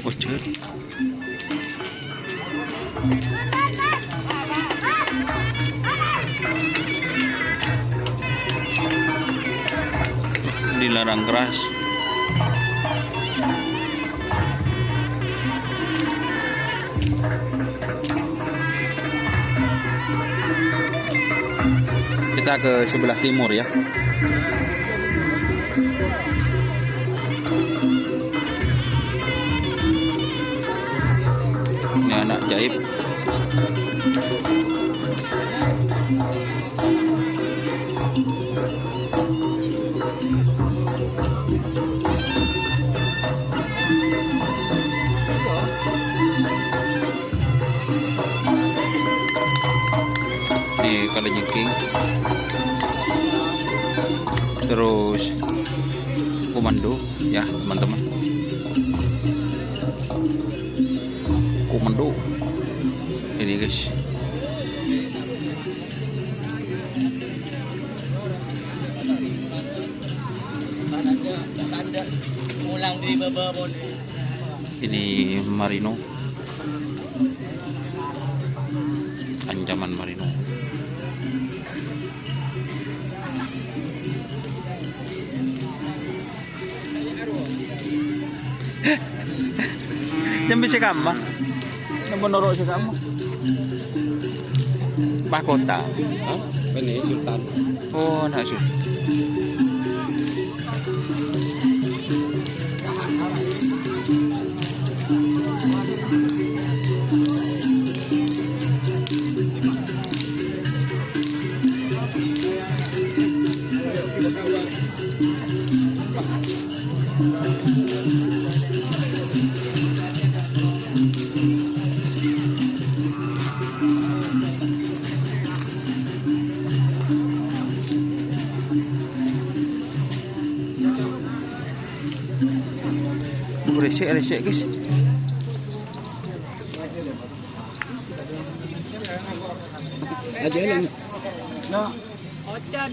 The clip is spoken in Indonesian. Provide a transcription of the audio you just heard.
Ucut. Dilarang keras. Kita ke sebelah timur ya. Ini anak jaib. Ini kalajengking. Terus komando ya teman-teman. Komando ini guys. Ini Marino, ancaman Marino. Yang bisa kamu? Menurut si kamu? Mahkota. Hah? Ini Sultan. Oh, nak sih. Resik guys. Aja ini. Ocha.